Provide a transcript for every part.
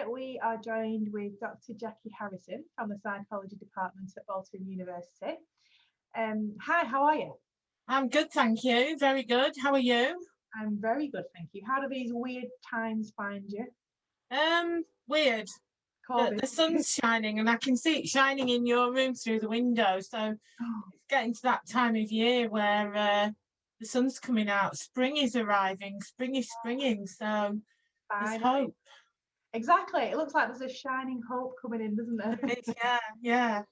we are joined with Dr. Jacqui Harrison from the Psychology Department at Bolton University. Hi, how are you? I'm good, thank you. Very good. How are you? I'm very good, thank you. How do these weird times find you? Weird. The sun's shining and I can see it shining in your room through the window. So it's getting to that time of year where the sun's coming out. Spring is arriving. Spring is springing. So there's hope. Exactly. It looks like there's a shining hope coming in, doesn't there? Yeah.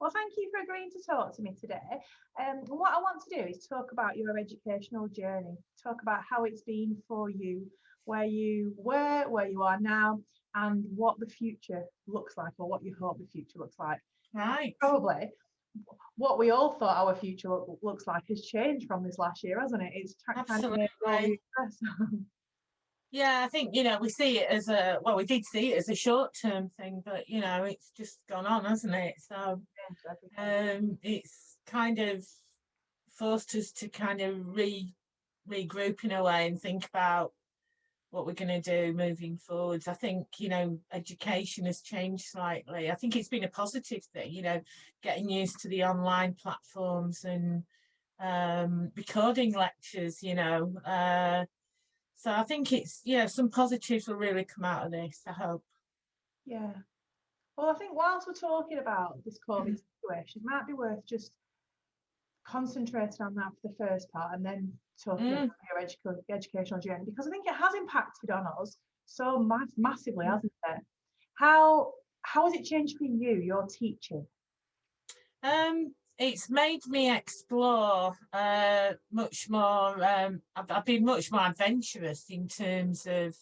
Well, thank you for agreeing to talk to me today. What I want to do is talk about your educational journey, talk about how it's been for you, where you were, where you are now, and what the future looks like, or what you hope the future looks like. Right. Probably what we all thought our future looks like has changed from this last year, hasn't it? It's absolutely. Yeah, I think, we see it as we did see it as a short-term thing, but, it's just gone on, hasn't it? So it's kind of forced us to kind of regroup in a way and think about what we're going to do moving forwards. I think, education has changed slightly. I think it's been a positive thing, getting used to the online platforms and recording lectures, so I think it's, some positives will really come out of this, I hope. Yeah. Well, I think whilst we're talking about this COVID situation, it might be worth just concentrating on that for the first part and then talking about your educational journey, because I think it has impacted on us so massively, hasn't it? How has it changed for you, your teaching? It's made me explore much more. I've been much more adventurous in terms of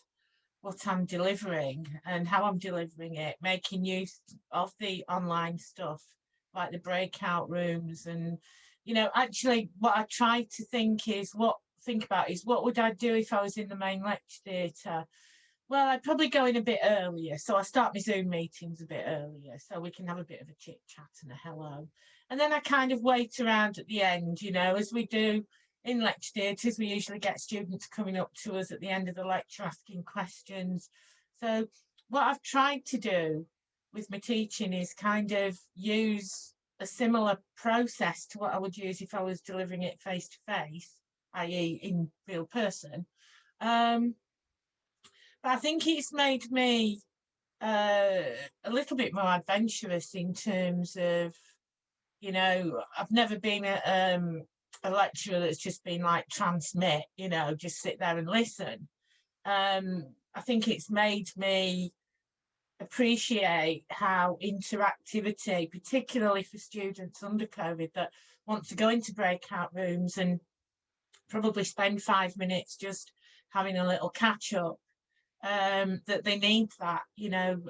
what I'm delivering and how I'm delivering it, making use of the online stuff like the breakout rooms. And, actually what I try to think about is what would I do if I was in the main lecture theatre? Well, I'd probably go in a bit earlier. So I start my Zoom meetings a bit earlier so we can have a bit of a chit chat and a hello. And then I kind of wait around at the end, as we do in lecture theatres. We usually get students coming up to us at the end of the lecture asking questions. So what I've tried to do with my teaching is kind of use a similar process to what I would use if I was delivering it face to face, i.e. in real person. But I think it's made me a little bit more adventurous in terms of, I've never been a lecturer that's just been like transmit, just sit there and listen. I think it's made me appreciate how interactivity, particularly for students under COVID that want to go into breakout rooms and probably spend 5 minutes just having a little catch up, that they need that,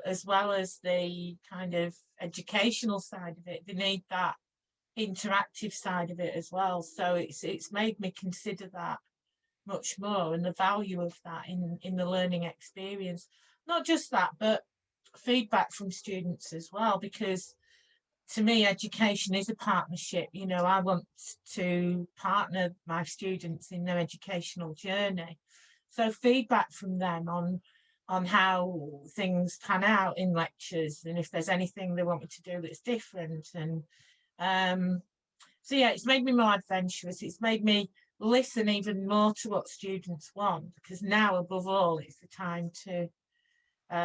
as well as the kind of educational side of it. They need that interactive side of it as well. So it's made me consider that much more and the value of that in the learning experience. Not just that, but feedback from students as well, because to me education is a partnership. I want to partner my students in their educational journey. So feedback from them on how things pan out in lectures and if there's anything they want me to do that's different. And so it's made me more adventurous. It's made me listen even more to what students want, because now above all it's the time to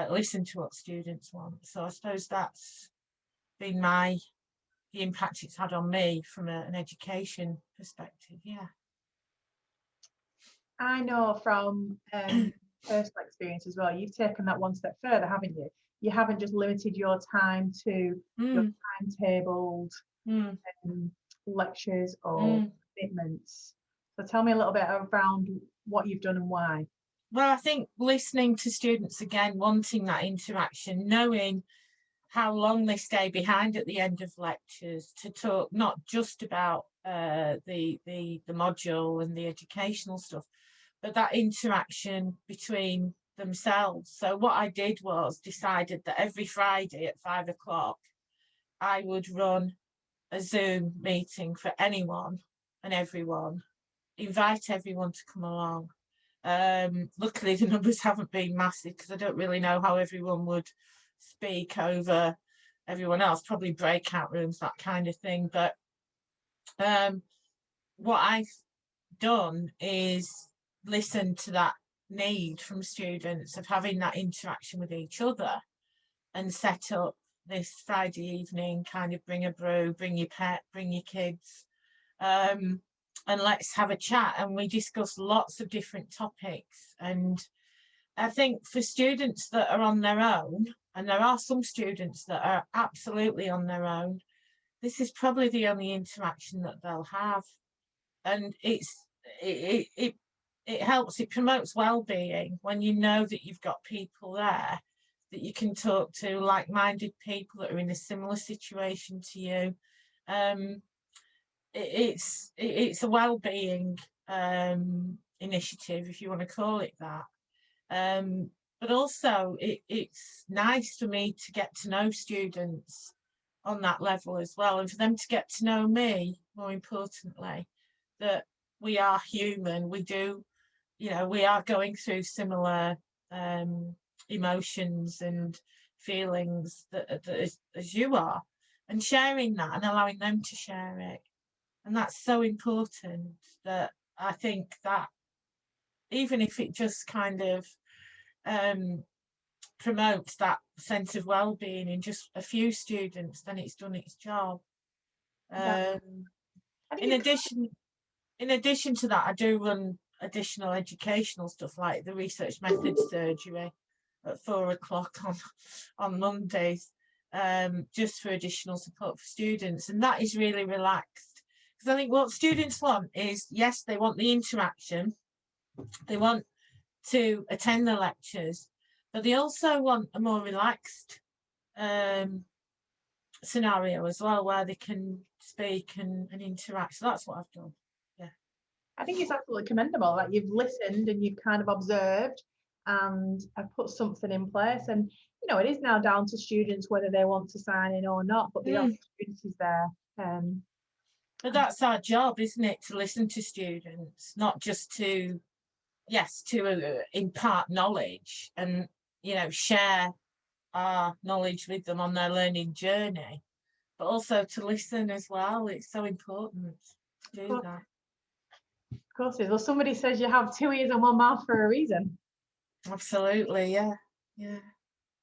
listen to what students want. So I suppose that's been the impact it's had on me from an education perspective. I know from personal experience as well, you've taken that one step further, haven't you? You haven't just limited your time to your timetabled lectures or commitments. So tell me a little bit around what you've done and why. Well, I think listening to students again, wanting that interaction, knowing how long they stay behind at the end of lectures to talk not just about the module and the educational stuff, but that interaction between themselves. So what I did was decided that every Friday at 5 o'clock, I would run a Zoom meeting for anyone and everyone, invite everyone to come along Luckily, the numbers haven't been massive because I don't really know how everyone would speak over everyone else, probably breakout rooms, that kind of thing. But what I've done is listen to that need from students of having that interaction with each other, and set up this Friday evening kind of bring a brew, bring your pet, bring your kids, and let's have a chat. And we discuss lots of different topics. And I think for students that are on their own, and there are some students that are absolutely on their own, this is probably the only interaction that they'll have. And it helps, it promotes well-being when you know that you've got people there that you can talk to, like-minded people that are in a similar situation to you. It's a well-being initiative, if you want to call it that. But also it's nice for me to get to know students on that level as well, and for them to get to know me, more importantly, that we are human. We do, we are going through similar emotions and feelings that as you are, and sharing that and allowing them to share it. And that's so important, that I think that even if it just kind of promotes that sense of well-being in just a few students, then it's done its job. In addition to that, I do run additional educational stuff like the research methods surgery at 4:00 on Mondays, just for additional support for students. And that is really relaxed, because I think what students want is, yes, they want the interaction, they want to attend the lectures, but they also want a more relaxed scenario as well, where they can speak and interact. So that's what I've done. Yeah, I think it's absolutely commendable that you've listened and you've kind of observed and have put something in place. And it is now down to students whether they want to sign in or not, but the opportunity is there. But that's our job, isn't it, to listen to students, not just to impart knowledge and share our knowledge with them on their learning journey, but also to listen as well. It's so important to do that. Of course it is. Well, somebody says you have 2 ears and 1 mouth for a reason. Absolutely, yeah.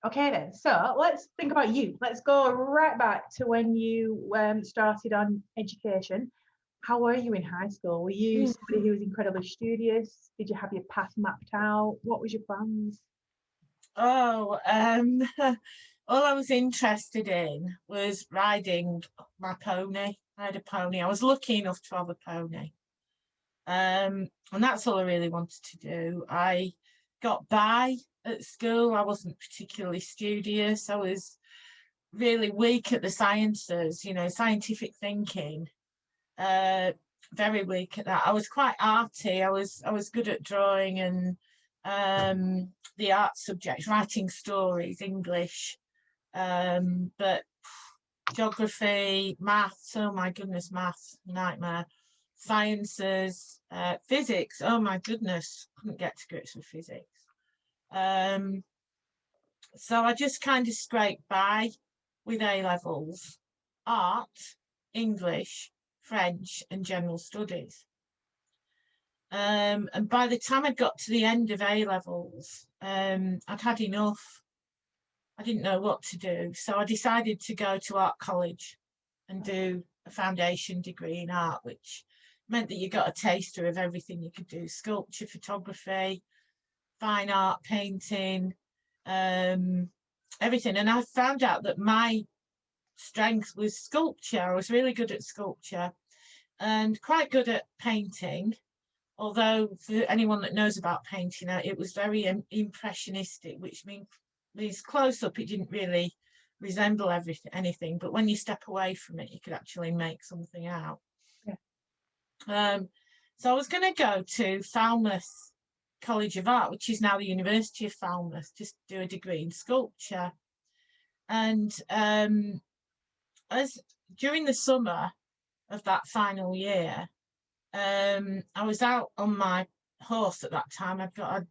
Okay then, so let's think about you. Let's go right back to when you started on education. How were you in high school? Were you somebody who was incredibly studious? Did you have your path mapped out? What was your plans? Oh, all I was interested in was riding my pony. I had a pony. I was lucky enough to have a pony. And that's all I really wanted to do. I got by at school. I wasn't particularly studious. I was really weak at the sciences, scientific thinking. Very weak at that. I was quite arty. I was good at drawing and the art subjects, writing stories, English, but geography, maths, oh my goodness, maths, nightmare. Sciences, physics, oh my goodness, couldn't get to grips with physics. So I just kind of scraped by with A levels, art, English, French and general studies. And by the time I got to the end of A levels, I'd had enough. I didn't know what to do. So I decided to go to art college and do a foundation degree in art, which meant that you got a taster of everything you could do: sculpture, photography, fine art, painting, everything. And I found out that my strength was sculpture. I was really good at sculpture and quite good at painting, although for anyone that knows about painting, it was very impressionistic, which means close up it didn't really resemble anything, but when you step away from it you could actually make something out. So I was going to go to Falmouth College of Art, which is now the University of Falmouth, just do a degree in sculpture. And as during the summer of that final year, I was out on my horse at that time. I'd got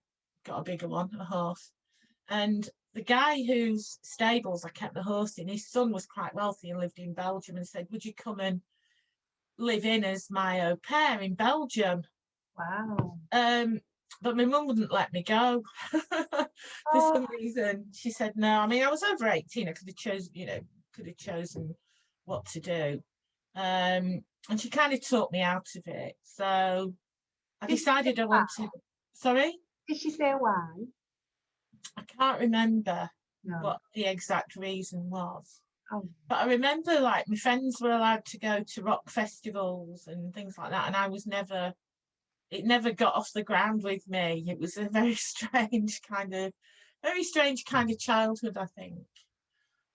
a bigger one, a horse. And the guy whose stables I kept the horse in, his son was quite wealthy and lived in Belgium, and said, would you come and live in as my au pair in Belgium? Wow. But my mum wouldn't let me go for some reason. She said no. I mean, I was over 18. I could have chosen what to do. And she kind of talked me out of it. So I decided I wanted. Sorry? Did she say why? I can't remember No. what the exact reason was. Oh. But I remember, like, my friends were allowed to go to rock festivals and things like that, and I was never. It never got off the ground with me. It was a very strange kind of childhood, I think,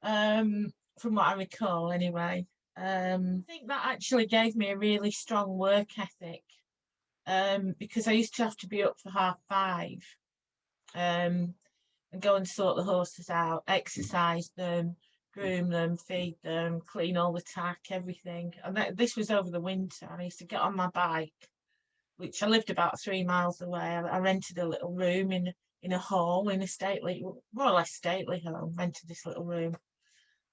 from what I recall anyway. I think that actually gave me a really strong work ethic, because I used to have to be up for 5:30, and go and sort the horses out, exercise them, groom them, feed them, clean all the tack, everything. And this was over the winter. I used to get on my bike, which I lived about 3 miles away. I rented a little room in a hall in a stately, more or less stately home, rented this little room.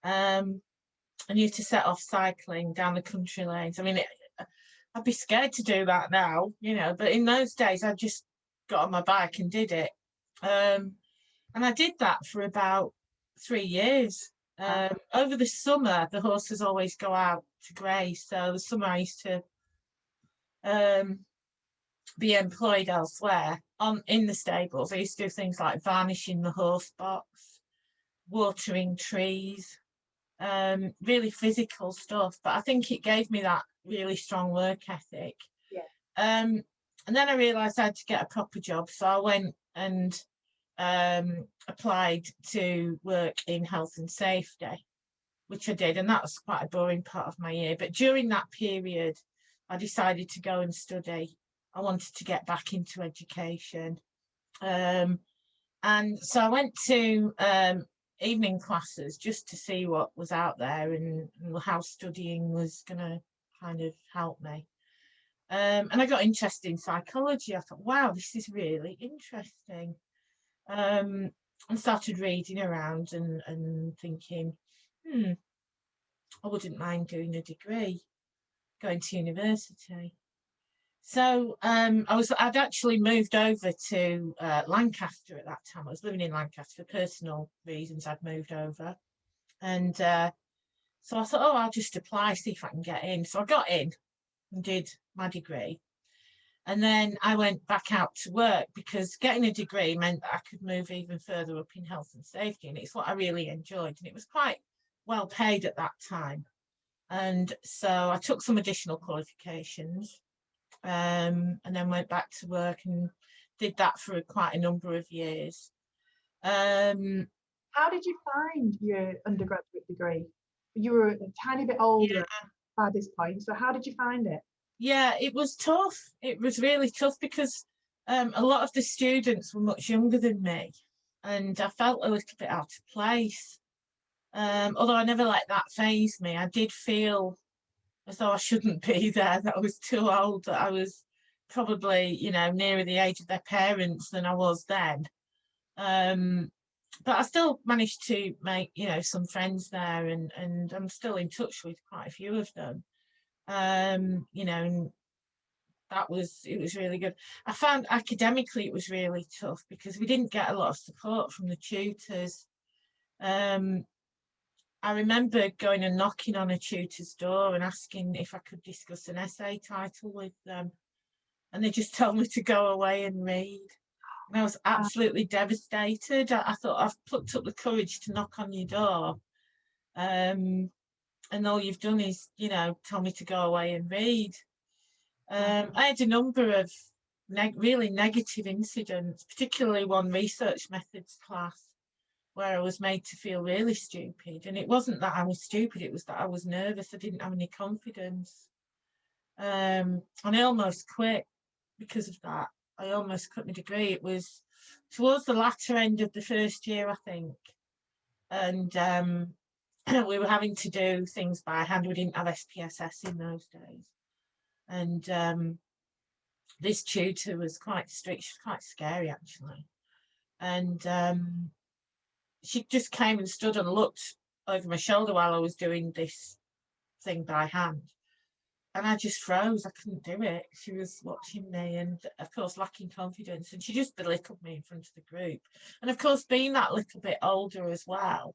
And used to set off cycling down the country lanes. I mean, I'd be scared to do that now, but in those days I just got on my bike and did it. And I did that for about 3 years. Over the summer, the horses always go out to graze. So the summer I used to be employed elsewhere in the stables. I used to do things like varnishing the horse box, watering trees, really physical stuff. But I think it gave me that really strong work ethic. Yeah. And then I realised I had to get a proper job, so I went and applied to work in health and safety, which I did, and that was quite a boring part of my year. But during that period, I decided to go and study. I wanted to get back into education. And so I went to evening classes just to see what was out there and how studying was going to kind of help me. And I got interested in psychology. I thought, wow, this is really interesting. And started reading around and thinking, I wouldn't mind doing a degree, going to university. So I'd actually moved over to Lancaster at that time. I was living in Lancaster for personal reasons. I'd moved over, and so I thought, I'll just apply, see if I can get in. So I got in and did my degree, and then I went back out to work because getting a degree meant that I could move even further up in health and safety, and it's what I really enjoyed, and it was quite well paid at that time. And so I took some additional qualifications. And then went back to work and did that for quite a number of years. How did you find your undergraduate degree? You were a tiny bit older by this point, so how did you find it? Yeah, it was tough. It was really tough because a lot of the students were much younger than me, and I felt a little bit out of place. Although I never let that faze me, I did feel as though I shouldn't be there, that I was too old, that I was probably, nearer the age of their parents than I was then. But I still managed to make, some friends there, and I'm still in touch with quite a few of them. And it was really good. I found academically it was really tough because we didn't get a lot of support from the tutors. I remember going and knocking on a tutor's door and asking if I could discuss an essay title with them. And they just told me to go away and read. And I was absolutely devastated. I thought, I've plucked up the courage to knock on your door. And all you've done is, tell me to go away and read. I had a number of really negative incidents, particularly one research methods class, where I was made to feel really stupid. And it wasn't that I was stupid, it was that I was nervous. I didn't have any confidence. And I almost quit because of that. I almost quit my degree. It was towards the latter end of the first year, I think. And we were having to do things by hand. We didn't have SPSS in those days. And this tutor was quite strict. She was quite scary, actually. And she just came and stood and looked over my shoulder while I was doing this thing by hand. And I just froze. I couldn't do it. She was watching me and, of course, lacking confidence. And she just belittled me in front of the group. And, of course, being that little bit older as well,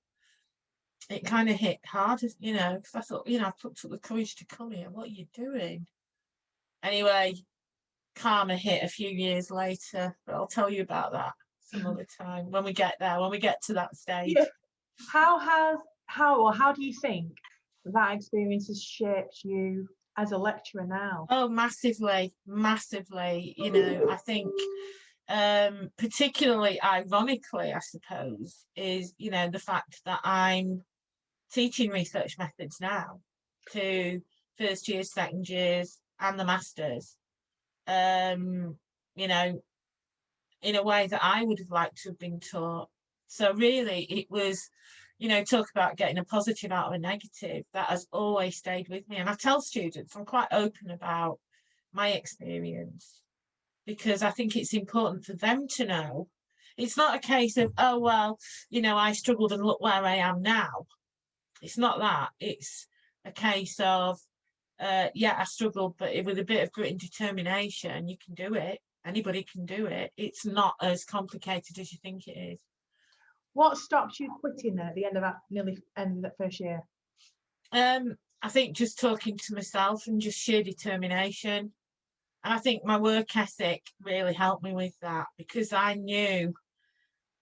it kind of hit hard, you know, because I thought, you know, I've put up the courage to come here. What are you doing? Anyway, karma hit a few years later, but I'll tell you about that some other time when we get there, when we get to that stage. Yeah. How do you think that experience has shaped you as a lecturer now? Oh, massively. You know, I think particularly ironically, I suppose, is, you know, the fact that I'm teaching research methods now to first years, second years, and the masters, you know, in a way that I would have liked to have been taught. So really, it was, you know, talk about getting a positive out of a negative, that has always stayed with me. And I tell students, I'm quite open about my experience, because I think it's important for them to know. It's not a case of, oh, well, you know, I struggled and look where I am now. It's not that. It's a case of, yeah, I struggled, but with a bit of grit and determination, you can do it. Anybody can do it. It's not as complicated as you think it is. What stopped you quitting at the end of that, nearly end of that first year? I think just talking to myself and just sheer determination. And I think my work ethic really helped me with that, because I knew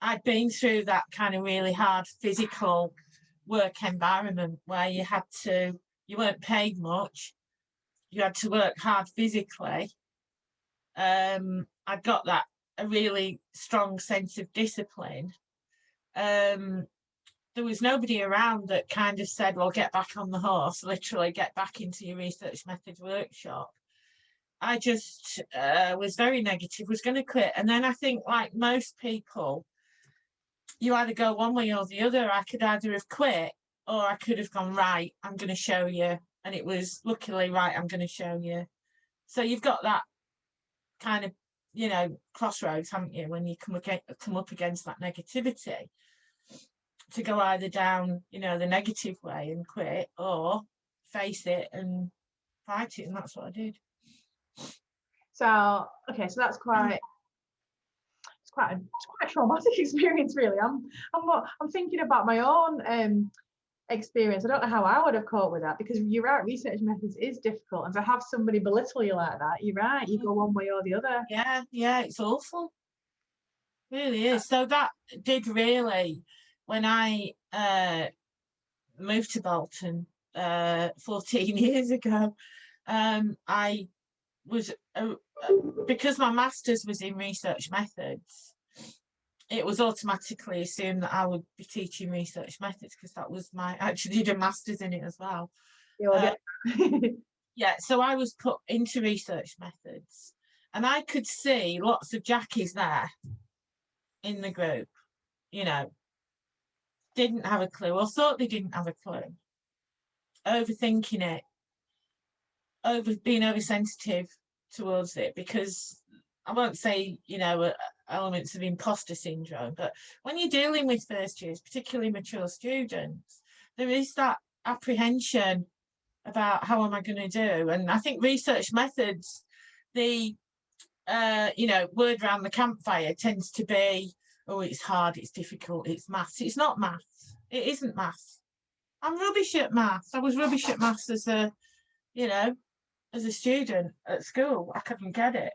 I'd been through that kind of really hard physical work environment where you weren't paid much. You had to work hard physically. I'd got a really strong sense of discipline. There was nobody around that kind of said, well, get back on the horse, literally get back into your research methods workshop. I just was very negative, was going to quit. And then I think, like most people, you either go one way or the other. I could either have quit, or I could have gone, right, I'm going to show you. And it was luckily, right, I'm going to show you. So you've got that kind of, you know, crossroads, haven't you, when you come up against that negativity, to go either down, you know, the negative way and quit, or face it and fight it. And that's what I did. So, okay, so that's quite a traumatic experience, really. I'm thinking about my own experience. I don't know how I would have coped with that, because you're right, research methods is difficult, and to have somebody belittle you like that, you're right, you go one way or the other. Yeah, it's awful. It really is. So that did really, when I moved to Bolton 14 years ago, I was because my master's was in research methods, it was automatically assumed that I would be teaching research methods, because that was I actually did a master's in it as well. Yeah, so I was put into research methods, and I could see lots of Jacquies there in the group, you know, didn't have a clue, or thought they didn't have a clue, overthinking it, being oversensitive towards it, because I won't say, you know, elements of imposter syndrome, but when you're dealing with first years, particularly mature students, there is that apprehension about how am I going to do. And I think research methods, the you know, word around the campfire tends to be, oh, it's hard, it's difficult, it's maths. It's not maths. It isn't maths. I'm rubbish at maths. I was rubbish at maths as a, you know, as a student at school. I couldn't get it.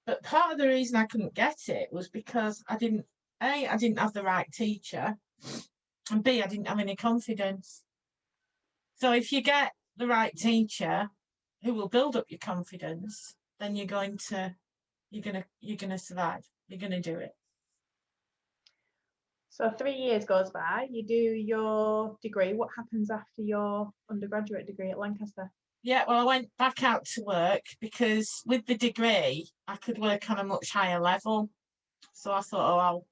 But part of the reason I couldn't get it was because I didn't have the right teacher, and B, I didn't have any confidence. So if you get the right teacher who will build up your confidence, then you're going to survive. You're going to do it. So 3 years goes by, you do your degree. What happens after your undergraduate degree at Lancaster? Yeah, well, I went back out to work, because with the degree, I could work on a much higher level. So I thought, oh,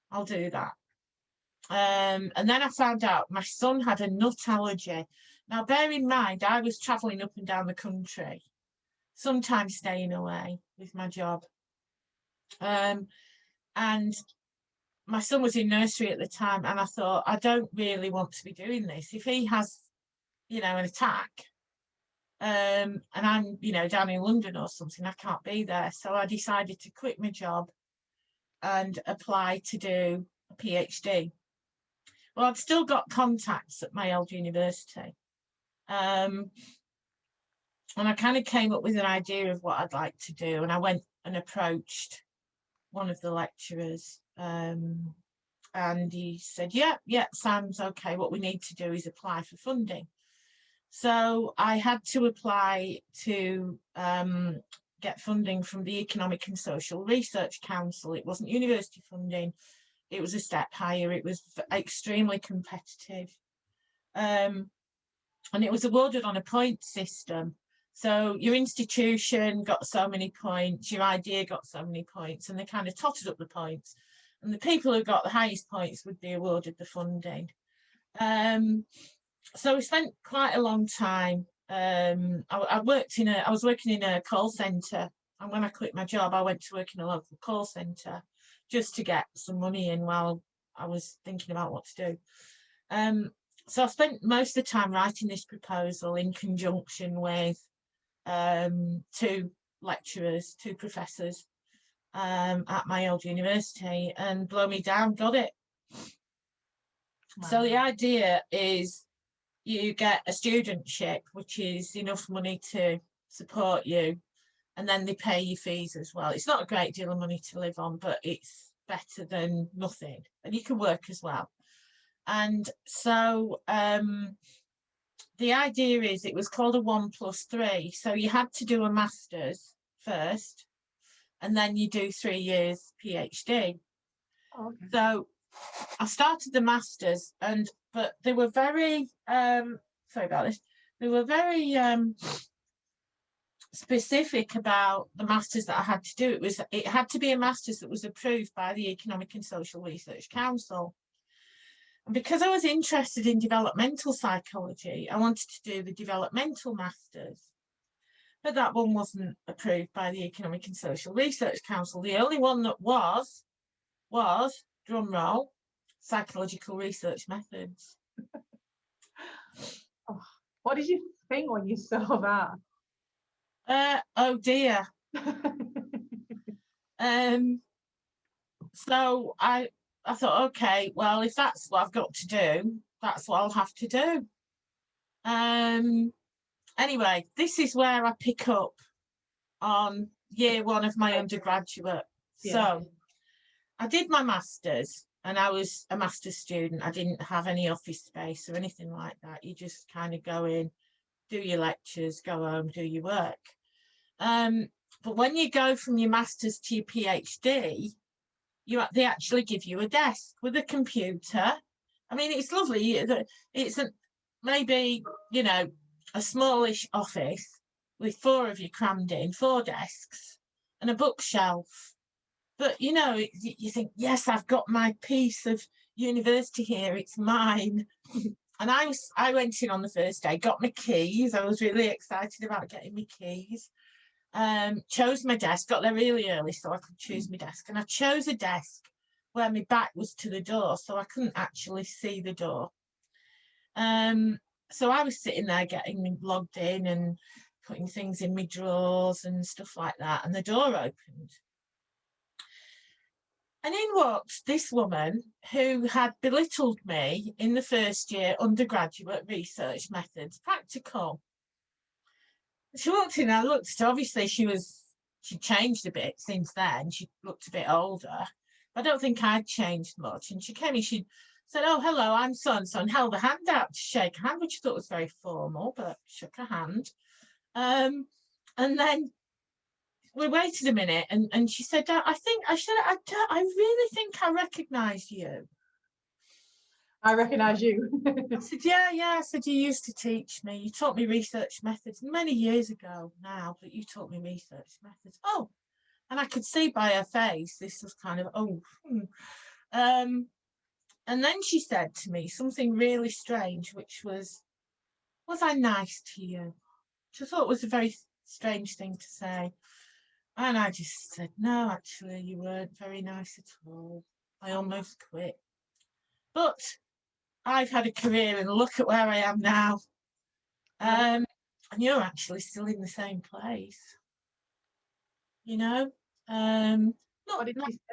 I'll do that. And then I found out my son had a nut allergy. Now, bear in mind, I was travelling up and down the country. sometimes staying away with my job. And my son was in nursery at the time, and I thought, I don't really want to be doing this. If he has, you know, an attack, and I'm, you know, down in London or something, I can't be there. So I decided to quit my job and apply to do a PhD. Well, I'd still got contacts at my old university. And I kind of came up with an idea of what I'd like to do. And I went and approached one of the lecturers. And he said, yeah, sounds okay. What we need to do is apply for funding. So I had to apply to get funding from the Economic and Social Research Council. It wasn't university funding. It was a step higher. It was extremely competitive. And it was awarded on a point system. So your institution got so many points, your idea got so many points, and they kind of totted up the points. And the people who got the highest points would be awarded the funding. So we spent quite a long time. I was working in a call centre, and when I quit my job, I went to work in a local call centre just to get some money in while I was thinking about what to do. So I spent most of the time writing this proposal in conjunction with two lecturers, two professors at my old university, and blow me down, got it. Wow. So the idea is you get a studentship, which is enough money to support you, and then they pay your fees as well. It's not a great deal of money to live on, but it's better than nothing, and you can work as well. And so the idea is it was called a 1+3. So you had to do a master's first, and then you do 3 years PhD. Oh, okay. So I started the masters, but they were very sorry about this. They were very specific about the masters that I had to do. It had to be a masters that was approved by the Economic and Social Research Council. And because I was interested in developmental psychology, I wanted to do the developmental masters. But that one wasn't approved by the Economic and Social Research Council. The only one that was, drum roll, psychological research methods. Oh, what did you think when you saw that? Oh dear. So I thought, okay, well, if that's what I've got to do, that's what I'll have to do. Anyway, this is where I pick up on year one of my undergraduate. Yeah. So I did my masters, and I was a master's student. I didn't have any office space or anything like that. You just kind of go in, do your lectures, go home, do your work. But when you go from your masters to your PhD, they actually give you a desk with a computer. I mean, it's lovely. It's maybe, you know, a smallish office with 4 of you crammed in, 4 desks and a bookshelf. But, you know, you think, yes, I've got my piece of university here. It's mine. And I went in on the first day, got my keys. I was really excited about getting my keys. Chose my desk, got there really early so I could choose my desk. And I chose a desk where my back was to the door, so I couldn't actually see the door. So I was sitting there getting logged in and putting things in my drawers and stuff like that. And the door opened. And in walked this woman who had belittled me in the first year undergraduate research methods practical. She walked in, I looked at her, obviously she changed a bit since then. She looked a bit older. I don't think I'd changed much. And she came in, she said, oh, hello, I'm so-and-so, and held a hand out to shake a hand, which I thought was very formal, but shook her hand. And then we waited a minute, and she said, I really think I recognise you. I recognise you. I said, yeah. I said, you used to teach me. You taught me research methods many years ago now, but you taught me research methods. Oh, and I could see by her face, this was kind of, and then she said to me something really strange, which was I nice to you? Which I thought was a very strange thing to say. And I just said, no, actually, you weren't very nice at all. I almost quit. But I've had a career and look at where I am now. And you're actually still in the same place. You know? Not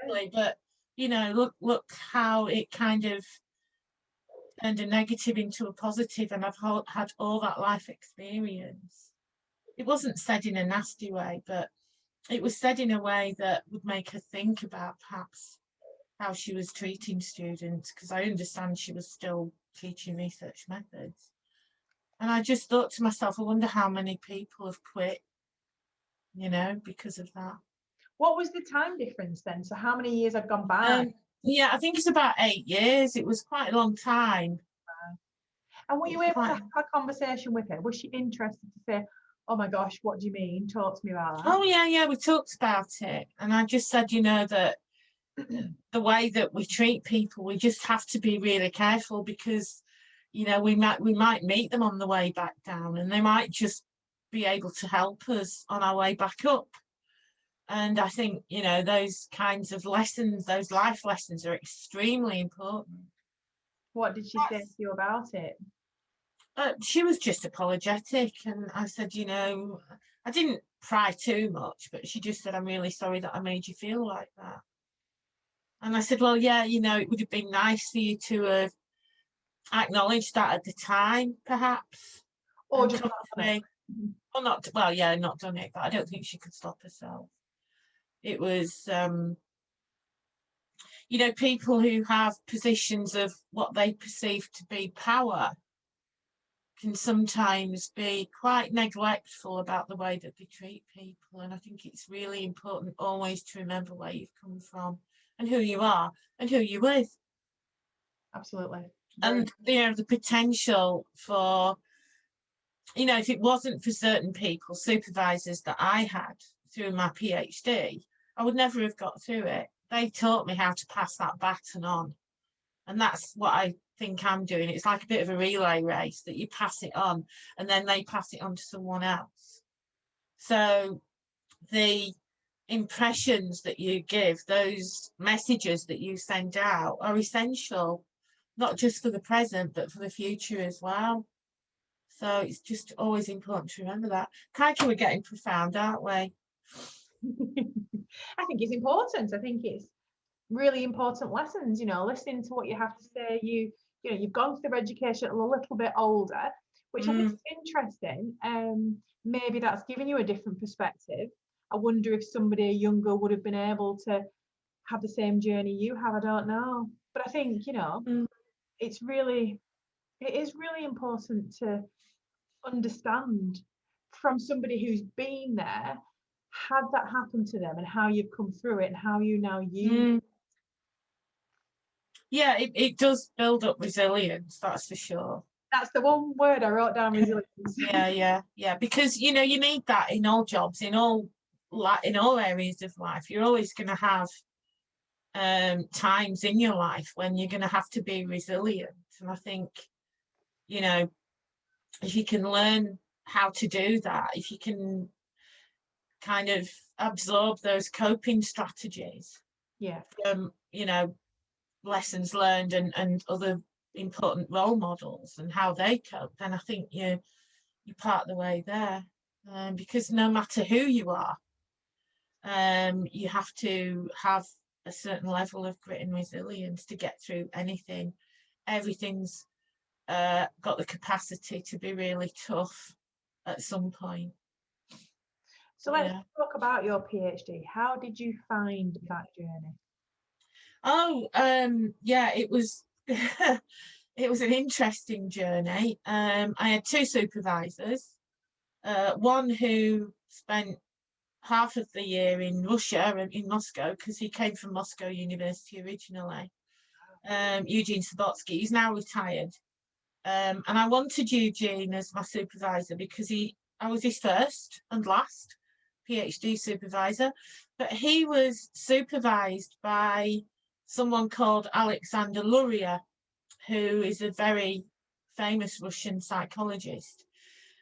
really, but, you know, look how it kind of turned a negative into a positive, and I've had all that life experience. It wasn't said in a nasty way, but it was said in a way that would make her think about perhaps how she was treating students, because I understand she was still teaching research methods. And I just thought to myself, I wonder how many people have quit, you know, because of that. What was the time difference then? So how many years had gone by? Yeah, I think it's about 8 years. It was quite a long time. And were you able to have a conversation with her? Was she interested to say, oh my gosh, what do you mean? Talk to me about that. Oh, yeah, we talked about it. And I just said, you know, that the way that we treat people, we just have to be really careful, because, you know, we might meet them on the way back down, and they might just be able to help us on our way back up. And I think, you know, those kinds of lessons, those life lessons, are extremely important. What did she say to you about it? She was just apologetic, and I said, you know, I didn't pry too much, but she just said, I'm really sorry that I made you feel like that. And I said, well, yeah, you know, it would have been nice for you to have acknowledged that at the time, perhaps. Or just not done it. Or not, well, yeah, not done it, but I don't think she could stop herself. It was, you know, people who have positions of what they perceive to be power can sometimes be quite neglectful about the way that they treat people. And I think it's really important always to remember where you've come from and who you are and who you're with. Absolutely. And, you know, the potential for, you know, if it wasn't for certain people, supervisors that I had through my PhD, I would never have got through it. They taught me how to pass that baton on. And that's what I think I'm doing. It's like a bit of a relay race, that you pass it on and then they pass it on to someone else. So the impressions that you give, those messages that you send out, are essential, not just for the present, but for the future as well. So it's just always important to remember that. Kaika, we're getting profound, aren't we? I think it's important. I think it's really important lessons, you know, listening to what you have to say. You know, you've gone through education a little bit older, which I think is interesting. Maybe that's given you a different perspective. I wonder if somebody younger would have been able to have the same journey you have. I don't know. But I think, you know, it is really important to understand from somebody who's been there, had that happen to them, and how you've come through it and how you now use it. Yeah, it does build up resilience, that's for sure. That's the one word I wrote down, resilience. Yeah, because, you know, you need that in all jobs, in all areas of life. You're always going to have times in your life when you're going to have to be resilient. And I think, you know, if you can learn how to do that, if you can kind of absorb those coping strategies, you know, lessons learned and other important role models and how they cope, then I think you're part the way there. Because no matter who you are, you have to have a certain level of grit and resilience to get through anything. Everything's got the capacity to be really tough at some point. So let's talk about your PhD. How did you find that journey? Yeah, it was it was an interesting journey. I had two supervisors, one who spent half of the year in Russia, in Moscow, because he came from Moscow University originally. Eugene Sabotsky, he's now retired. And I wanted Eugene as my supervisor because I was his first and last PhD supervisor, but he was supervised by someone called Alexander Luria, who is a very famous Russian psychologist.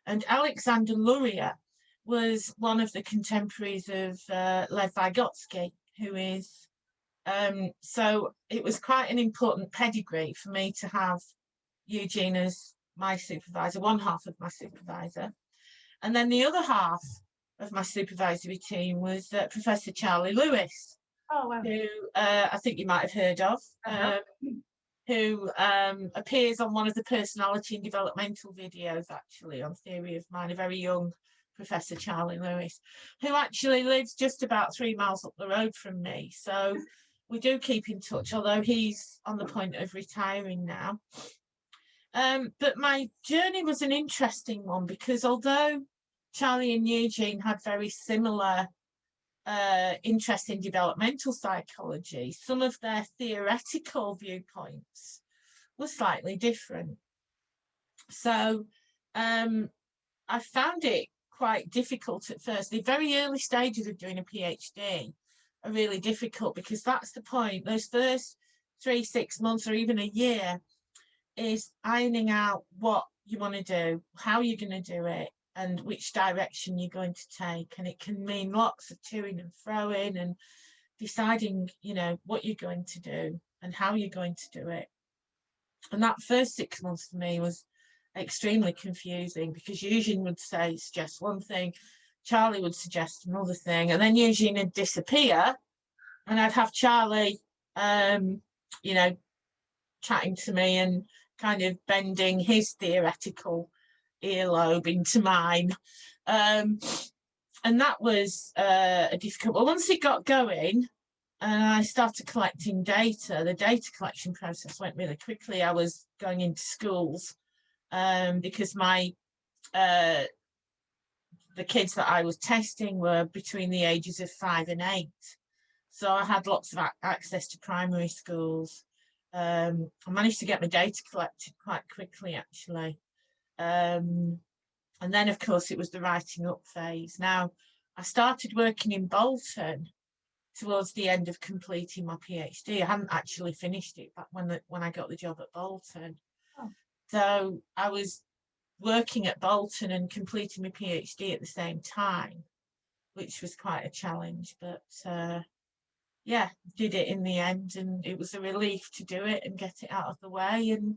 And Alexander Luria was one of the contemporaries of Lev Vygotsky, who is, so it was quite an important pedigree for me to have Eugene as my supervisor, one half of my supervisor. And then the other half of my supervisory team was Professor Charlie Lewis, who I think you might have heard of, who appears on one of the personality and developmental videos, actually, on Theory of Mind, a very young Professor Charlie Lewis, who actually lives just about 3 miles up the road from me. So we do keep in touch, although he's on the point of retiring now. But my journey was an interesting one, because although Charlie and Eugene had very similar interest in developmental psychology, some of their theoretical viewpoints were slightly different. So I found it quite difficult at first. The very early stages of doing a PhD are really difficult, because that's the point. Those first 3, 6 months or even a year is ironing out what you want to do, how you're going to do it, and which direction you're going to take. And it can mean lots of toing and froing and deciding, you know, what you're going to do and how you're going to do it. And that first 6 months for me was extremely confusing, because Eugene would suggest one thing, Charlie would suggest another thing, and then Eugene would disappear, and I'd have Charlie, you know, chatting to me and kind of bending his theoretical earlobe into mine. And that was a difficult, well, once it got going and I started collecting data, the data collection process went really quickly. I was going into schools because my the kids that I was testing were between the ages of 5 and 8. So I had lots of access to primary schools. I managed to get my data collected quite quickly, actually. And then, of course, it was the writing up phase. Now, I started working in Bolton towards the end of completing my PhD. I hadn't actually finished it back when I got the job at Bolton. Oh. So I was working at Bolton and completing my PhD at the same time, which was quite a challenge. But yeah, did it in the end, and it was a relief to do it and get it out of the way. And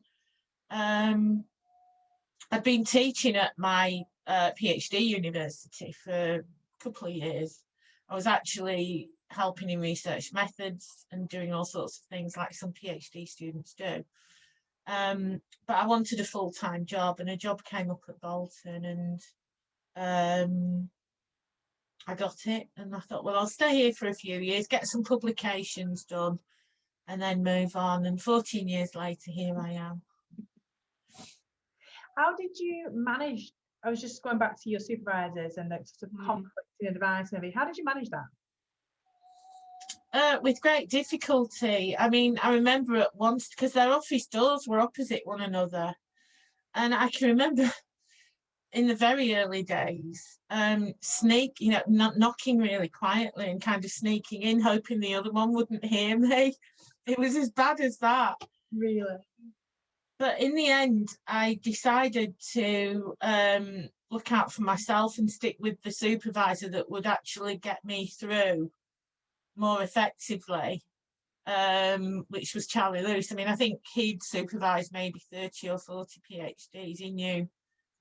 I'd been teaching at my PhD university for a couple of years. I was actually helping in research methods and doing all sorts of things like some PhD students do. But I wanted a full-time job, and a job came up at Bolton, and I got it. And I thought, well, I'll stay here for a few years, get some publications done, and then move on. And 14 years later, here I am. How did you manage? I was just going back to your supervisors and the sort of conflicting advice and everything. How did you manage that? With great difficulty. I mean, I remember at once, because their office doors were opposite one another, and I can remember in the very early days, knocking really quietly and kind of sneaking in, hoping the other one wouldn't hear me. It was as bad as that. Really? But in the end, I decided to look out for myself and stick with the supervisor that would actually get me through more effectively, which was Charlie Lewis. I mean, I think he'd supervised maybe 30 or 40 PhDs. He knew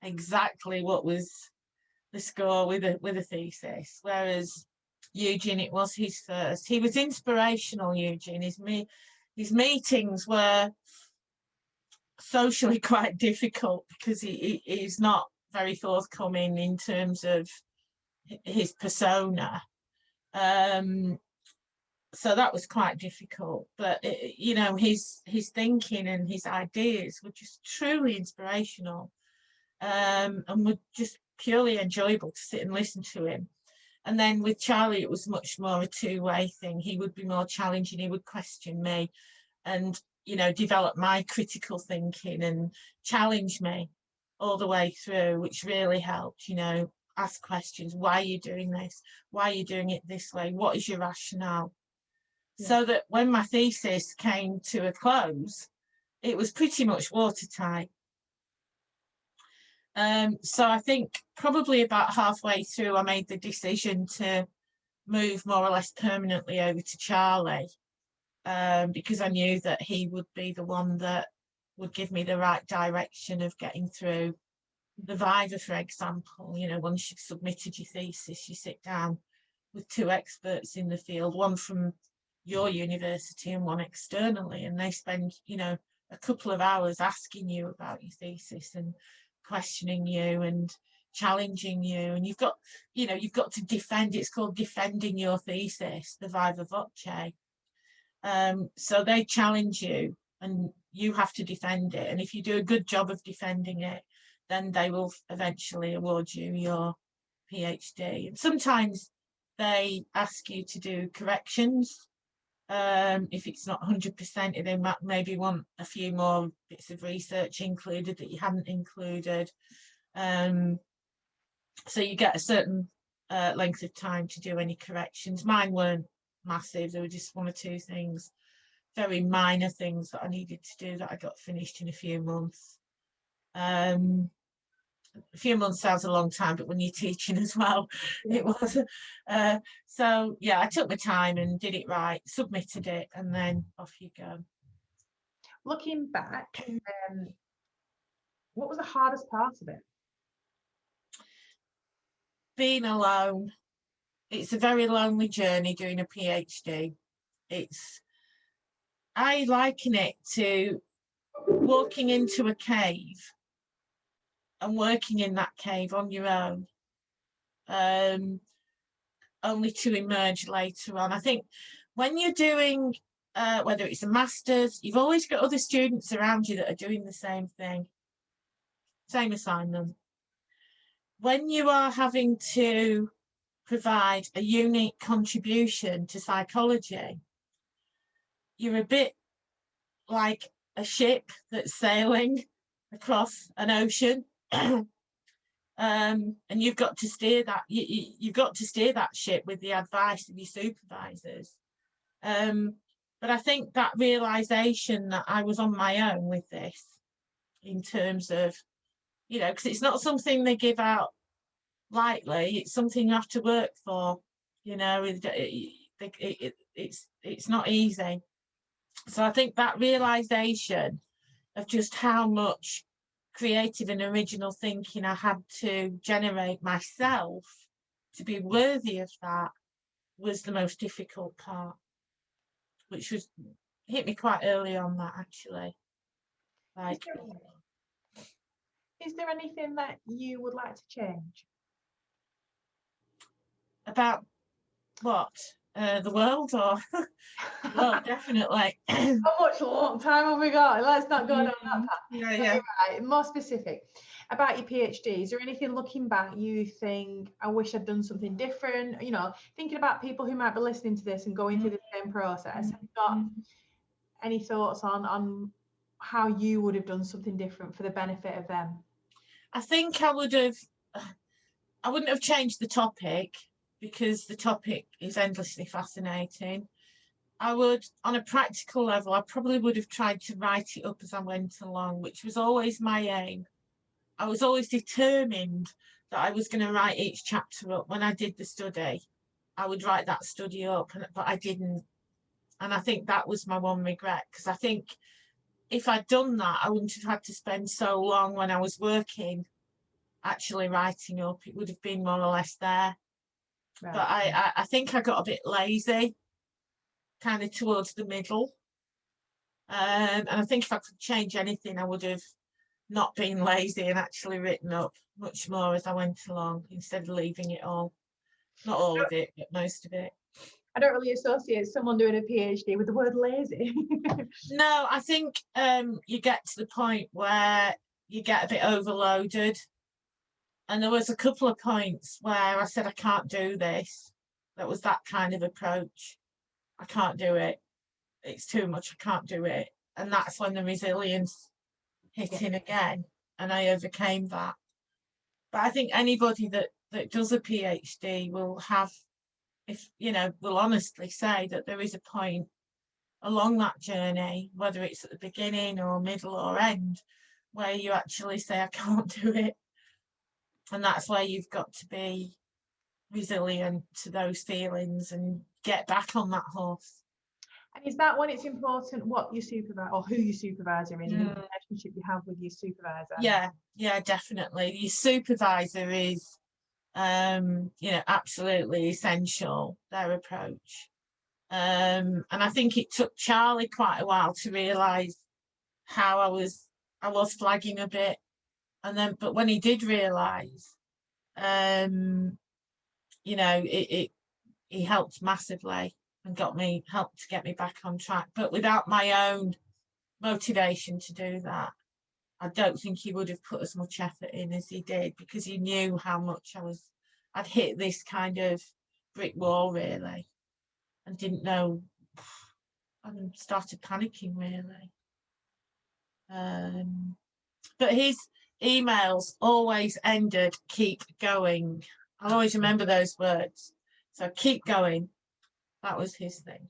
exactly what was the score with a thesis, whereas Eugene, it was his first. He was inspirational, Eugene. His meetings were socially quite difficult because he's not very forthcoming in terms of his persona. So that was quite difficult, but his thinking and his ideas were just truly inspirational, and were just purely enjoyable to sit and listen to him. And then with Charlie, it was much more a two-way thing. He would be more challenging. He would question me and develop my critical thinking and challenge me all the way through, which really helped. Ask questions. Why are you doing this? Why are you doing it this way? What is your rationale? Yeah. So that when my thesis came to a close, it was pretty much watertight. So I think probably about halfway through, I made the decision to move more or less permanently over to Charlie, because I knew that he would be the one that would give me the right direction of getting through the Viva, for example. You know, once you've submitted your thesis, you sit down with two experts in the field, one from your university and one externally, and they spend, you know, a couple of hours asking you about your thesis and questioning you and challenging you. And you've got, you know, you've got to defend. It's called defending your thesis, the Viva Voce. So they challenge you and you have to defend it. And if you do a good job of defending it, then they will eventually award you your PhD. And sometimes they ask you to do corrections. If it's not 100%, they might maybe want a few more bits of research included that you hadn't included. So you get a certain length of time to do any corrections. Mine weren't massive. There were just one or two things, very minor things that I needed to do that I got finished in a few months. A few months sounds a long time, but when you're teaching as well, it was. So yeah, I took my time and did it right, submitted it, and then off you go. Looking back, what was the hardest part of it? Being alone. It's a very lonely journey doing a PhD. I liken it to walking into a cave and working in that cave on your own, only to emerge later on. I think when you're doing, whether it's a master's, you've always got other students around you that are doing the same thing, same assignment. When you are having to provide a unique contribution to psychology, you're a bit like a ship that's sailing across an ocean. And you've got to steer that. You've got to steer that ship with the advice of your supervisors. But I think that realization that I was on my own with this, in terms of, you know, because it's not something they give out lightly. It's something you have to work for. You know, it's not easy. So I think that realization of just how much creative and original thinking I had to generate myself to be worthy of that was the most difficult part, which was hit me quite early on that, actually. Like, is there anything that you would like to change? About what? The world, or well, definitely. How much long time have we got? Let's not go down that path. Yeah. Right, more specific about your PhD. Is there anything looking back you think, I wish I'd done something different? You know, thinking about people who might be listening to this and going through the same process. Have you got any thoughts on how you would have done something different for the benefit of them? I think I wouldn't have changed the topic, because the topic is endlessly fascinating. I would, on a practical level, I probably would have tried to write it up as I went along, which was always my aim. I was always determined that I was going to write each chapter up. When I did the study, I would write that study up, but I didn't. And I think that was my one regret, because I think if I'd done that, I wouldn't have had to spend so long when I was working actually writing up. It would have been more or less there. Right. But I think I got a bit lazy kind of towards the middle. And I think if I could change anything, I would have not been lazy and actually written up much more as I went along, instead of leaving it all. Not all of it, but most of it. I don't really associate someone doing a PhD with the word lazy. No, I think you get to the point where you get a bit overloaded. And there was a couple of points where I said, I can't do this. That was that kind of approach. I can't do it. It's too much. I can't do it. And that's when the resilience hit in again. And I overcame that. But I think anybody that does a PhD will have, will honestly say that there is a point along that journey, whether it's at the beginning or middle or end, where you actually say, I can't do it. And that's where you've got to be resilient to those feelings and get back on that horse. And is that when it's important what your supervisor or who your supervisor is, and the relationship you have with your supervisor? Yeah, definitely. Your supervisor is, absolutely essential, their approach. And I think it took Charlie quite a while to realise how I was flagging a bit. And then, but when he did realise, he helped massively and helped to get me back on track. But without my own motivation to do that, I don't think he would have put as much effort in as he did, because he knew how much I'd hit this kind of brick wall, really, and didn't know, and started panicking, really. But his emails always ended, "keep going." I'll always remember those words. So keep going. That was his thing.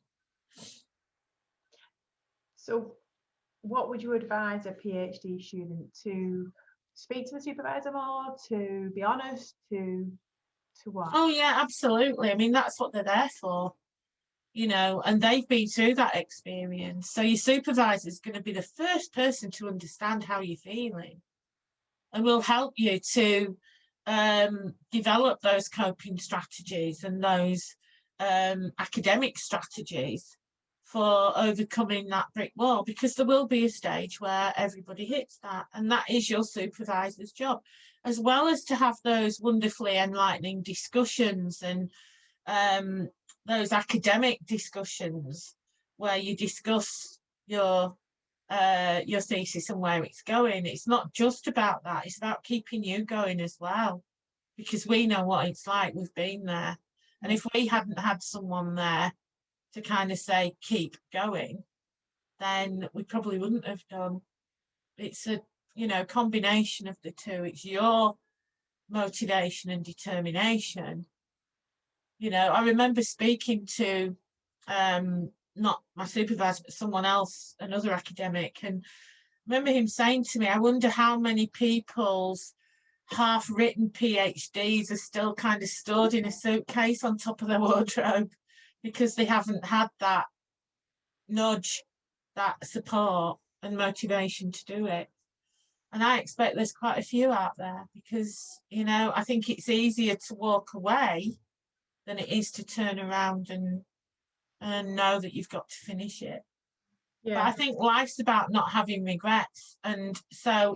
So what would you advise a PhD student to speak to the supervisor more, to be honest, to what? Oh yeah, absolutely. I mean, that's what they're there for, and they've been through that experience. So your supervisor is going to be the first person to understand how you're feeling and will help you to develop those coping strategies and those academic strategies for overcoming that brick wall, because there will be a stage where everybody hits that, and that is your supervisor's job, as well as to have those wonderfully enlightening discussions and those academic discussions where you discuss your thesis and where it's going. It's not just about that, it's about keeping you going as well, because we know what it's like, we've been there. And if we hadn't had someone there to kind of say keep going, then we probably wouldn't have done. It's a combination of the two. It's your motivation and determination. I remember speaking to not my supervisor but someone else, another academic, and remember him saying to me, "I wonder how many people's half-written PhDs are still kind of stored in a suitcase on top of their wardrobe because they haven't had that nudge, that support and motivation to do it." And I expect there's quite a few out there, because I think it's easier to walk away than it is to turn around and know that you've got to finish it. Yeah. But I think life's about not having regrets. And so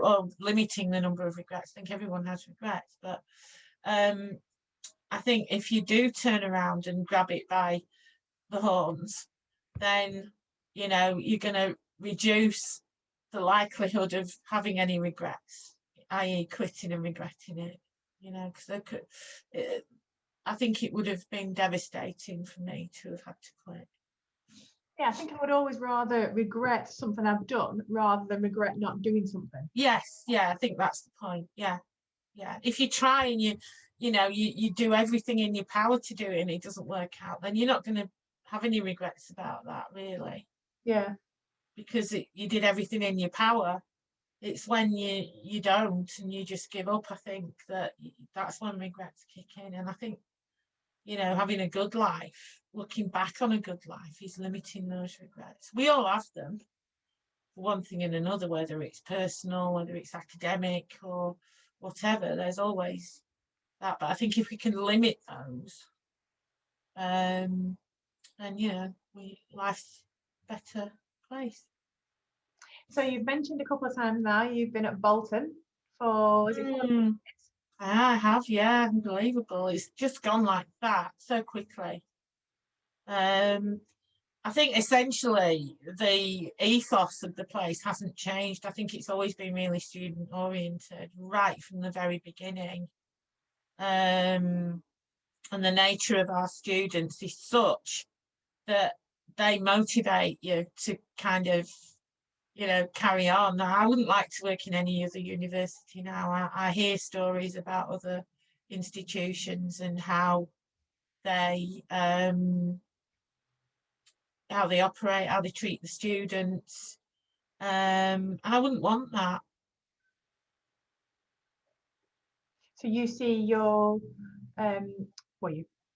or limiting the number of regrets, I think everyone has regrets. But I think if you do turn around and grab it by the horns, then, you're going to reduce the likelihood of having any regrets, i.e. quitting and regretting it, because I think it would have been devastating for me to have had to quit. Yeah, I think I would always rather regret something I've done rather than regret not doing something. Yes, yeah, I think that's the point. Yeah. If you try and you do everything in your power to do it and it doesn't work out, then you're not going to have any regrets about that, really. Yeah. Because you did everything in your power. It's when you don't and you just give up, I think that's when regrets kick in. And I think, having a good life, looking back on a good life, is limiting those regrets. We all have them, for one thing and another, whether it's personal, whether it's academic or whatever, there's always that. But I think if we can limit those, then life's a better place. So you've mentioned a couple of times now you've been at Bolton for, is it 4 years? I have, yeah, unbelievable. It's just gone like that so quickly. I think essentially the ethos of the place hasn't changed. I think it's always been really student oriented right from the very beginning. And the nature of our students is such that they motivate you to kind of, carry on. Now, I wouldn't like to work in any other university now. I hear stories about other institutions and how they operate, how they treat the students. And I wouldn't want that. So you see your well,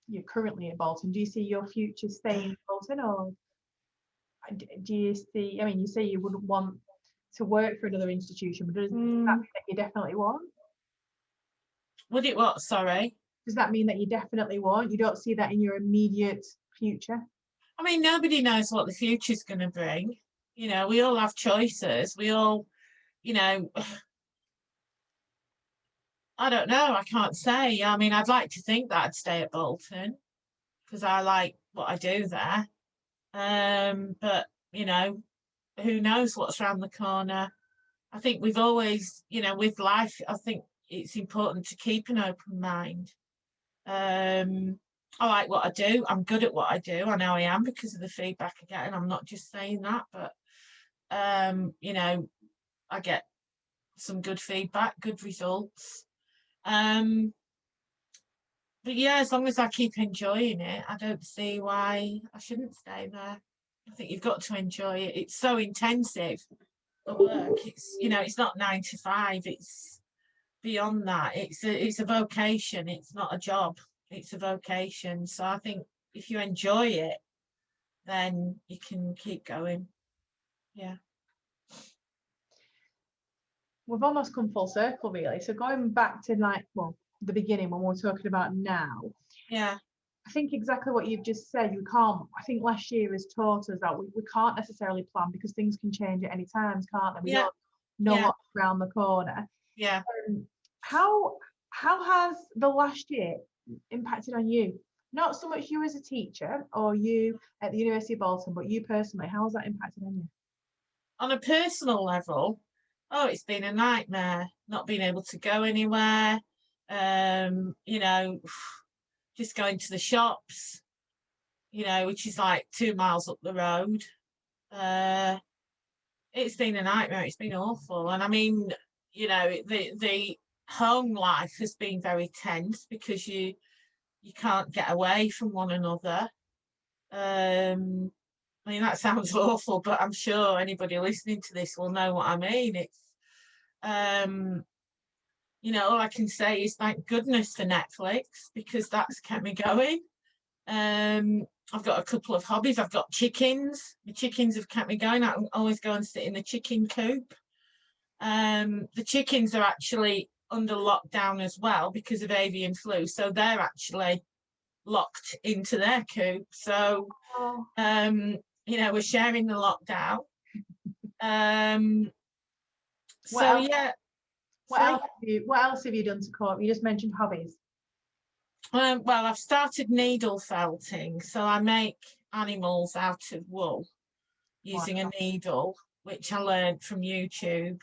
you're currently at Bolton. Do you see your future staying at Bolton, or do you see? I mean, you say you wouldn't want to work for another institution, but does that mean that you definitely want? Would it what? Sorry. Does that mean that you definitely want? You don't see that in your immediate future? I mean, nobody knows what the future's going to bring. You know, we all have choices. We all, you know, I don't know. I can't say. I mean, I'd like to think that I'd stay at Bolton because I like what I do there. But, you know, who knows what's around the corner. I think we've always, you know, with life, I think it's important to keep an open mind. I like what I do. I'm good at what I do. I know I am because of the feedback I get, and I'm not just saying that, but you know, I get some good feedback, good results. But yeah, as long as I keep enjoying it, I don't see why I shouldn't stay there. I think you've got to enjoy it. It's so intensive, the work. It's, you know, it's not 9 to 5. It's beyond that. It's a vocation. It's not a job. It's a vocation. So I think if you enjoy it, then you can keep going. Yeah. We've almost come full circle, really. So going back to the beginning when we're talking about now. Yeah. I think exactly what you've just said. I think last year has taught us that we can't necessarily plan because things can change at any time, can't they? We don't know what's around the corner. Yeah. How has the last year impacted on you? Not so much you as a teacher or you at the University of Bolton, but you personally, how has that impacted on you? On a personal level, it's been a nightmare not being able to go anywhere. You know, just going to the shops, you know, which is like 2 miles up the road. It's been a nightmare. It's been awful. And I mean, you know, the home life has been very tense because you can't get away from one another. I mean, that sounds awful, but I'm sure anybody listening to this will know what I mean. It's, you know, all I can say is thank goodness for Netflix because that's kept me going. I've got a couple of hobbies. I've got chickens. The chickens have kept me going. I can always go and sit in the chicken coop. The chickens are actually under lockdown as well because of avian flu. So they're actually locked into their coop. So, you know, we're sharing the lockdown. So, yeah. What else have you done to cope? You just mentioned hobbies. Well, I've started needle felting. So I make animals out of wool using a needle, which I learned from YouTube.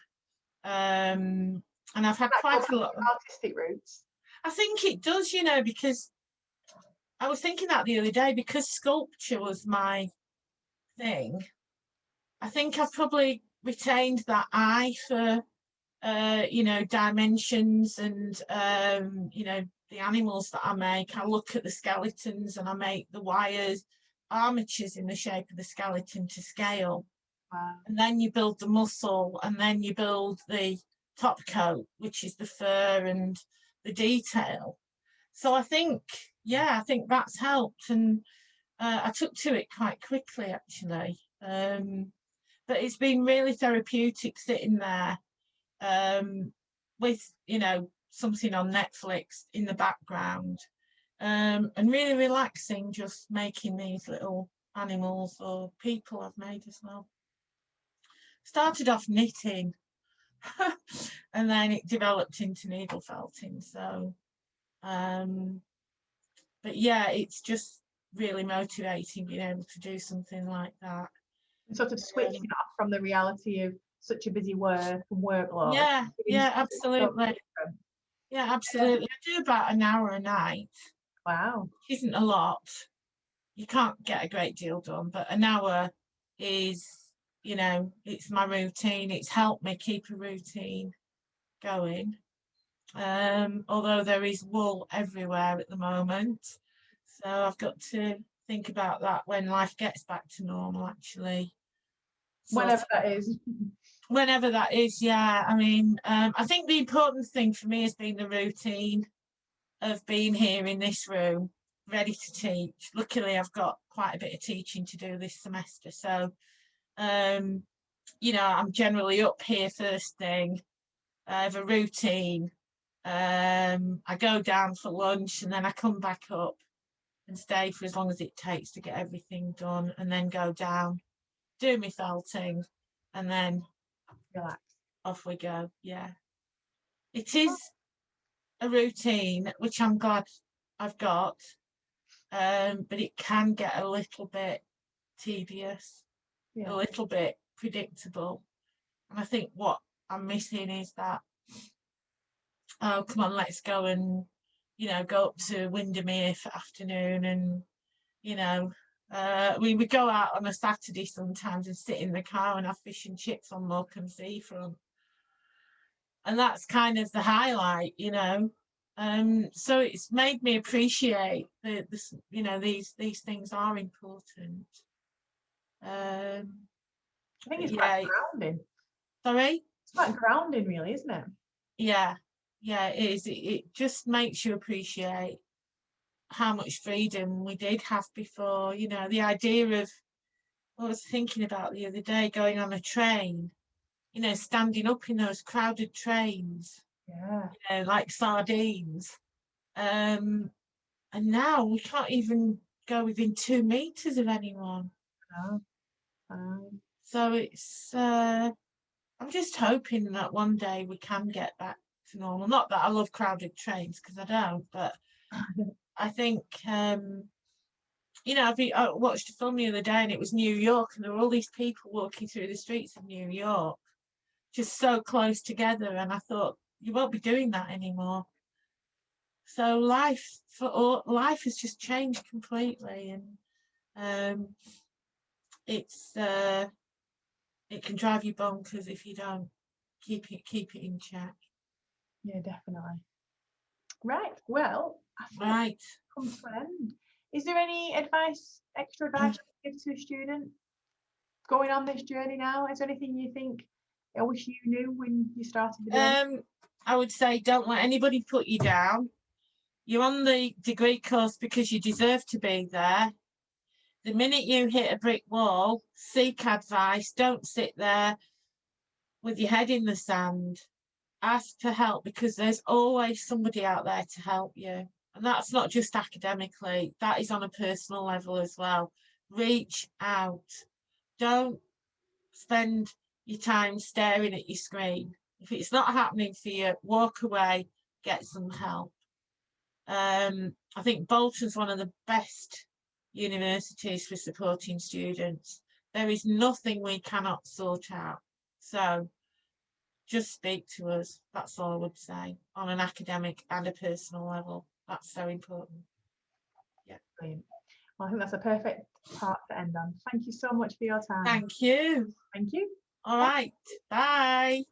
And I've had quite a lot of artistic roots. I think it does, you know, because I was thinking that the other day, because sculpture was my thing. I think I've probably retained that eye for, you know, dimensions and, you know, the animals that I make. I look at the skeletons and I make the wires, armatures in the shape of the skeleton to scale. Wow. And then you build the muscle and then you build the top coat, which is the fur and the detail. So I think that's helped. And I took to it quite quickly, actually. But it's been really therapeutic sitting there with, you know, something on Netflix in the background and really relaxing, just making these little animals or people I've made as well. Started off knitting and then it developed into needle felting. So, but yeah, it's just really motivating being able to do something like that. And sort of switching off from the reality of such a busy workload. Yeah, absolutely. Yeah, absolutely. I do about an hour a night. Wow. Which isn't a lot. You can't get a great deal done, but an hour is, you know, it's my routine. It's helped me keep a routine going. Although there is wool everywhere at the moment. So I've got to think about that when life gets back to normal, actually. Whenever that is. Whenever that is, yeah. I mean, I think the important thing for me has been the routine of being here in this room, ready to teach. Luckily, I've got quite a bit of teaching to do this semester. So, you know, I'm generally up here first thing. I have a routine. I go down for lunch and then I come back up and stay for as long as it takes to get everything done, and then go down, do my felting, and then Relax. off we go. Yeah. It is a routine, which I'm glad I've got, but it can get a little bit tedious, a little bit predictable. And I think what I'm missing is that, oh, come on, let's go and, you know, go up to Windermere for afternoon and, you know, we would go out on a Saturday sometimes and sit in the car and have fish and chips on Morecambe Seafront. And that's kind of the highlight, you know. So it's made me appreciate this, you know, these things are important. I think it's quite grounding. Sorry? It's quite grounding, really, isn't it? Yeah, it is. It just makes you appreciate how much freedom we did have before. You know, the idea of, I was thinking about the other day, going on a train, you know, standing up in those crowded trains, you know, like sardines. And now we can't even go within 2 meters of anyone. So it's, I'm just hoping that one day we can get back to normal. Not that I love crowded trains, because I don't, but I think, you know, I watched a film the other day and it was New York, and there were all these people walking through the streets of New York, just so close together. And I thought, you won't be doing that anymore. So life has just changed completely, and it's it can drive you bonkers if you don't keep it in check. Yeah, definitely. Right. Well, I think come to an end. Is there any extra advice you give to a student going on this journey now? Is there anything you think, I wish you knew when you started the journey? I would say, don't let anybody put you down. You're on the degree course because you deserve to be there. The minute you hit a brick wall, seek advice. Don't sit there with your head in the sand. Ask for help, because there's always somebody out there to help you. And that's not just academically, that is on a personal level as well. Reach out. Don't spend your time staring at your screen. If it's not happening for you, walk away, get some help. I think Bolton's one of the best universities for supporting students. There is nothing we cannot sort out. So just speak to us. That's all I would say, on an academic and a personal level. That's so important. Yeah. Brilliant. Well, I think that's a perfect part to end on. Thank you so much for your time. Thank you. Thank you. All right. Bye.